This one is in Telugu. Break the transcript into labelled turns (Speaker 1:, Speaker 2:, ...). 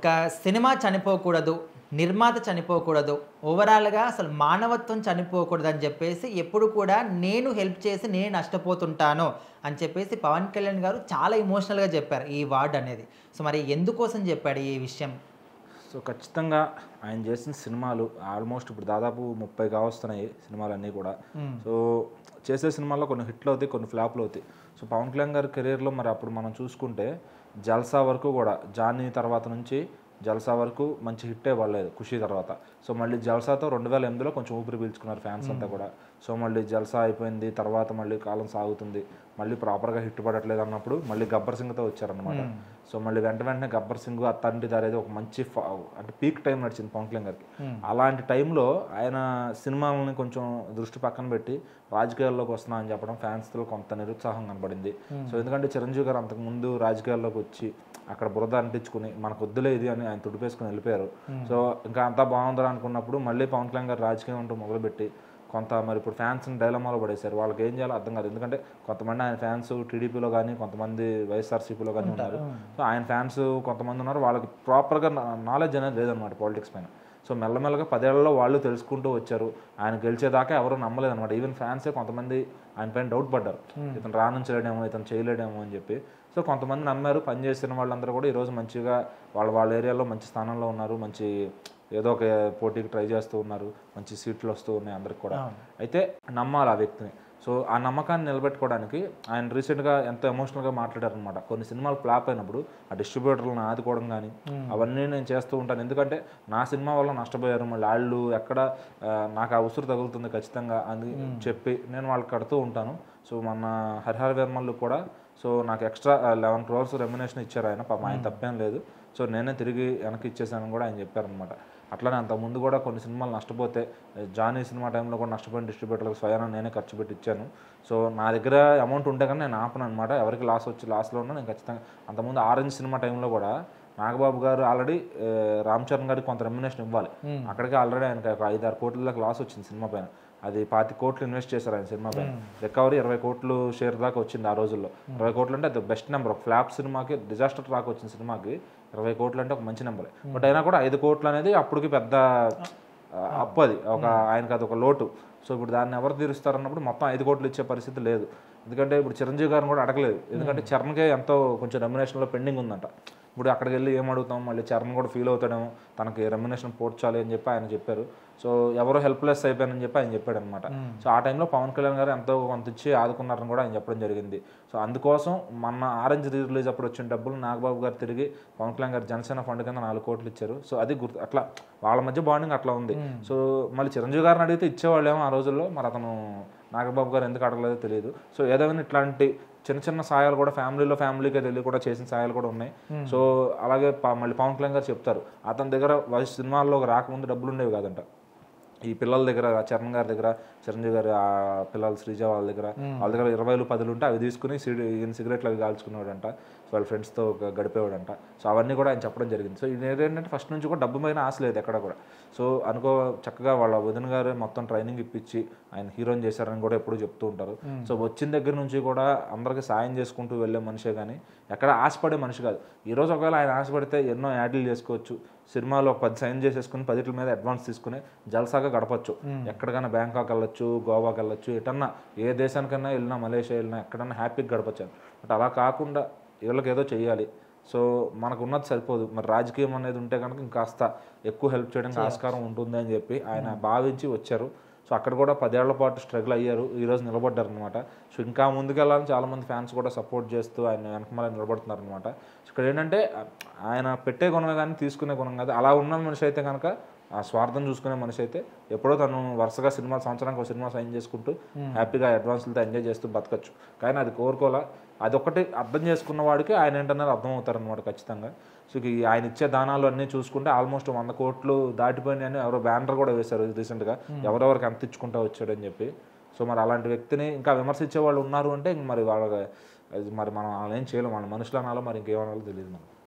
Speaker 1: ఒక సినిమా చనిపోకూడదు, నిర్మాత చనిపోకూడదు, ఓవరాల్‌గా అసలు మానవత్వం చనిపోకూడదని జెప్పేసి ఎప్పుడు కూడా నేను హెల్ప్ చేసి నేను నష్టపోతుంటాను అని చెప్పేసి పవన్ కళ్యాణ్ గారు చాలా ఎమోషనల్‌గా జెప్పారు ఈ వార్డ్ అనేది. సో, మరి ఎందుకోసం జెప్పాడు ఈ విషయం?
Speaker 2: సో ఖచ్చితంగా ఆయన చేసిన సినిమాలు ఆల్మోస్ట్ ఇప్పుడు దాదాపు 30 కావస్తున్నాయి సినిమాలన్నీ కూడా. సో చేసే సినిమాల్లో కొన్ని హిట్లు అవుతాయి, కొన్ని ఫ్లాప్లు అవుతాయి. సో పవన్ కళ్యాణ్ గారి కెరీర్లో మరి అప్పుడు మనం చూసుకుంటే జల్సా వరకు కూడా జానీ తర్వాత నుంచి జల్సా వరకు మంచి హిట్టే పడలేదు ఖుషి తర్వాత. సో మళ్ళీ జల్సాతో 2008లో కొంచెం ఊపిరి పీల్చుకున్నారు ఫ్యాన్స్ అంతా కూడా. సో మళ్ళీ జల్సా అయిపోయింది, తర్వాత మళ్ళీ కాలం సాగుతుంది, మళ్ళీ ప్రాపర్గా హిట్ పడట్లేదు అన్నప్పుడు మళ్ళీ గబ్బర్ సింగ్తో వచ్చారనమాట. సో మళ్ళీ వెంటనే గబ్బర్ సింగ్ అత్తంటి దారేది ఒక మంచి అంటే పీక్ టైం నడిచింది పవన్ కళ్యాణ్ గారికి. అలాంటి టైంలో ఆయన సినిమాలని కొంచెం దృష్టి పక్కన పెట్టి రాజకీయాల్లోకి వస్తున్నా అని చెప్పడం ఫ్యాన్స్లో కొంత నిరుత్సాహం కనబడింది. సో ఎందుకంటే చిరంజీవి గారు అంతకుముందు రాజకీయాల్లోకి వచ్చి అక్కడ బురద అంటించుకుని మనకు వద్దులే ఇది అని ఆయన తుడిపేసుకుని వెళ్ళిపోయారు. సో ఇంకా అంతా బాగుందని అనుకున్నప్పుడు మళ్ళీ పవన్ కళ్యాణ్ గారు రాజకీయం అంటూ మొదలుపెట్టి కొంత మరి ఇప్పుడు ఫ్యాన్స్ని డైలమాలో పడేశారు. వాళ్ళకి ఏం చేయాలో అర్థం కాదు. ఎందుకంటే కొంతమంది ఆయన ఫ్యాన్స్ టీడీపీలో కానీ, కొంతమంది వైఎస్ఆర్సీపీలో కానీ ఉన్నారు. సో ఆయన ఫ్యాన్స్ కొంతమంది ఉన్నారు, వాళ్ళకి ప్రాపర్గా నాలెడ్జ్ అనేది లేదనమాట పాలిటిక్స్ పైన. సో మెల్లమెల్లగా 10 ఏళ్లలో వాళ్ళు తెలుసుకుంటూ వచ్చారు. ఆయన గెలిచేదాకా ఎవరు నమ్మలేదన్నమాట. ఈవెన్ ఫ్యాన్సే కొంతమంది ఆయన పైన డౌట్ పడ్డారు, ఇతను రాణించలేడేమో, ఇతను చేయలేడేమో అని చెప్పి. సో కొంతమంది నమ్మారు. పనిచేసిన వాళ్ళందరూ కూడా ఈరోజు మంచిగా వాళ్ళ ఏరియాలో మంచి స్థానంలో ఉన్నారు, మంచి ఏదో ఒక పోటీకి ట్రై చేస్తూ ఉన్నారు, మంచి సీట్లు వస్తూ ఉన్నాయి అందరికి కూడా. అయితే నమ్మాలి ఆ వ్యక్తిని. సో ఆ నమ్మకాన్ని నిలబెట్టుకోవడానికి ఆయన రీసెంట్గా ఎంతో ఎమోషనల్గా మాట్లాడారనమాట. కొన్ని సినిమాలు ఫ్లాప్ అయినప్పుడు ఆ డిస్ట్రిబ్యూటర్లను ఆదుకోవడం కానీ అవన్నీ నేను చేస్తూ ఉంటాను. ఎందుకంటే నా సినిమా వల్ల నష్టపోయారు, మళ్ళీ వాళ్ళు ఎక్కడ నాకు ఆ ఉసురు తగులుతుంది ఖచ్చితంగా అని చెప్పి నేను వాళ్ళకి కడుతూ ఉంటాను. సో మన హరిహర వీరమల్లు కూడా సో నాకు ఎక్స్ట్రా 11 crores రెమ్యునేషన్ ఇచ్చారు ఆయన. పాపం ఆయన తప్పేం లేదు. సో నేనే తిరిగి వెనక్కి ఇచ్చేసానని కూడా ఆయన చెప్పారనమాట. అట్లానే అంతకుముందు కూడా కొన్ని సినిమాలు నష్టపోతే జానీ సినిమా టైంలో కూడా నష్టపోయిన డిస్ట్రిబ్యూటర్లకు స్వయాన నేనే ఖర్చు పెట్టి ఇచ్చాను. సో నా దగ్గర అమౌంట్ ఉంటే కానీ నేను ఆపను అనమాట. ఎవరికి లాస్లో ఉన్నా నేను ఖచ్చితంగా. అంతకుముందు ఆరెంజ్ సినిమా టైంలో కూడా నాగబాబు గారు ఆల్రెడీ రామ్ చరణ్ గారికి కొంత రెమ్యునేషన్ ఇవ్వాలి. అక్కడికి ఆల్రెడీ ఆయనకి ఒక 5-6 కోట్ల దాకా లాస్ వచ్చింది సినిమా పైన. అది 25 కోట్లు ఇన్వెస్ట్ చేశారు ఆయన సినిమా పైన. రికవరీ 20 కోట్లు షేర్ దాకా వచ్చింది ఆ రోజుల్లో. 20 కోట్లు అంటే అది బెస్ట్ నెంబర్. ఒక ఫ్లాప్ సినిమాకి, డిజాస్టర్ ట్రాక్ వచ్చిన సినిమాకి 20 కోట్లు అంటే ఒక మంచి నెంబరే. బట్ అయినా కూడా 5 కోట్లు అనేది అప్పటికి పెద్ద అప్పు. అది ఒక ఆయనకి అది ఒక లోటు. సో ఇప్పుడు దాన్ని ఎవరు తీరుస్తారన్నప్పుడు మొత్తం 5 కోట్లు ఇచ్చే పరిస్థితి లేదు. ఎందుకంటే ఇప్పుడు చిరంజీవి గారిని కూడా అడగలేదు. ఎందుకంటే చరణ్కే ఎంతో కొంచెం రెమ్యునేషన్లో పెండింగ్ ఉందంట. ఇప్పుడు అక్కడికి వెళ్ళి ఏం అడుగుతాం, మళ్ళీ చరణ్ కూడా ఫీల్ అవుతాడేమో, తనకి రెమ్యునేషన్ పోర్చాలి అని చెప్పి ఆయన చెప్పారు. సో ఎవరో హెల్ప్లెస్ అయిపోయానని చెప్పి ఆయన చెప్పాడు అనమాట. సో ఆ టైంలో పవన్ కళ్యాణ్ గారు ఎంతో కొంత ఇచ్చి ఆదుకున్నారని కూడా ఆయన చెప్పడం జరిగింది. సో అందుకోసం మన ఆరెంజ్ రిలీజ్ అప్పుడు వచ్చిన డబ్బులు నాగబాబు గారు తిరిగి పవన్ కళ్యాణ్ గారు జనసేన ఫండ్ కింద 4 కోట్లు ఇచ్చారు. సో అది గుర్తు. అట్లా వాళ్ళ మధ్య బాండింగ్ అట్లా ఉంది. సో మళ్ళీ చిరంజీవి గారిని అడిగితే ఇచ్చేవాళ్ళేమో ఆ రోజుల్లో, మరి అతను నాగబాబు గారు ఎందుకు అడగలేదో తెలియదు. సో ఏదైనా ఇట్లాంటి చిన్న చిన్న సాయాలు కూడా ఫ్యామిలీకి వెళ్ళి కూడా చేసిన సాయాలు కూడా ఉన్నాయి. సో అలాగే మళ్ళీ పవన్ కళ్యాణ్ గారు చెప్తారు, అతని దగ్గర సినిమాల్లోకి రాకముందు డబ్బులు ఉండేవి కాదంట. ఈ పిల్లల దగ్గర, చరణ్ గారి దగ్గర, చిరంజీవి గారి ఆ పిల్లలు శ్రీజ వాళ్ళ దగ్గర 20 10 ఉంటే అవి తీసుకుని సిగరెట్లు అవి కాల్చుకునేవాడంట. సో వాళ్ళ ఫ్రెండ్స్తో గడిపేవాడంట. సో అవన్నీ కూడా ఆయన చెప్పడం జరిగింది. సో ఇది ఏంటంటే ఫస్ట్ నుంచి కూడా డబ్బు పైన ఆశ లేదు ఎక్కడ కూడా. సో చక్కగా వాళ్ళ వదిన గారు మొత్తం ట్రైనింగ్ ఇప్పించి ఆయన హీరోని చేశారని కూడా ఎప్పుడు చెప్తూ ఉంటారు. సో వచ్చిన దగ్గర నుంచి కూడా అందరికీ సాయం చేసుకుంటూ వెళ్ళే మనిషే కానీ ఎక్కడ ఆశపడే మనిషి కాదు. ఈరోజు ఒకవేళ ఆయన ఆశపడితే ఎన్నో యాడ్లు చేసుకోవచ్చు, సినిమాలో 10 సైన్ చేసేసుకుని 10 మీద అడ్వాన్స్ తీసుకుని జల్సాగా గడపచ్చు. ఎక్కడికైనా బ్యాంకాక్ వెళ్ళొచ్చు, గోవాకి వెళ్ళొచ్చు, ఎటన్నా ఏ దేశానికైనా వెళ్ళినా, మలేషియా వెళ్ళినా ఎక్కడన్నా హ్యాపీగా గడపచ్చు. బట్ అలా కాకుండా వీళ్ళకి ఏదో చెయ్యాలి, సో మనకు ఉన్నది సరిపోదు, మరి రాజకీయం అనేది ఉంటే కనుక ఇంకాస్త ఎక్కువ హెల్ప్ చేయడానికి ఆస్కారం ఉంటుంది అని చెప్పి ఆయన భావించి వచ్చారు. సో అక్కడ కూడా 10 ఏళ్ల పాటు స్ట్రగుల్ అయ్యారు, ఈరోజు నిలబడ్డారు అనమాట. సో ఇంకా ముందుకెళ్ళాలని చాలామంది ఫ్యాన్స్ కూడా సపోర్ట్ చేస్తూ ఆయన వెనకమాల నిలబడుతున్నారు అనమాట. సో ఇక్కడ ఏంటంటే ఆయన పెట్టే గుణమే కానీ తీసుకునే గుణం కాదు. అలా ఉన్న మనిషి అయితే కనుక, ఆ స్వార్థం చూసుకునే మనిషి అయితే ఎప్పుడో తను వరుసగా సంవత్సరానికి ఒక సినిమా సైన్ చేసుకుంటూ హ్యాపీగా అడ్వాన్స్లతో ఎంజాయ్ చేస్తూ బతకచ్చు. కానీ అది కోరుకోవాలా, అదొక్కటి అర్థం చేసుకున్న వాడికి ఆయన ఏంటన్నది అర్థమవుతారనమాట ఖచ్చితంగా. సో ఆయన ఇచ్చే దానాలు అన్నీ చూసుకుంటే ఆల్మోస్ట్ 100 కోట్లు దాటిపోయినాయి అని ఎవరో బ్యానర్ కూడా వేశారు రీసెంట్గా, ఎవరెవరికి ఎంత ఇచ్చుకుంటా వచ్చాడని చెప్పి. సో మరి అలాంటి వ్యక్తిని ఇంకా విమర్శించే వాళ్ళు ఉన్నారు అంటే మరి మనం ఏం చేయలేం, వాళ్ళ మనుషులు అనాలో మరి ఇంకేమనాలో తెలియదు మనకు.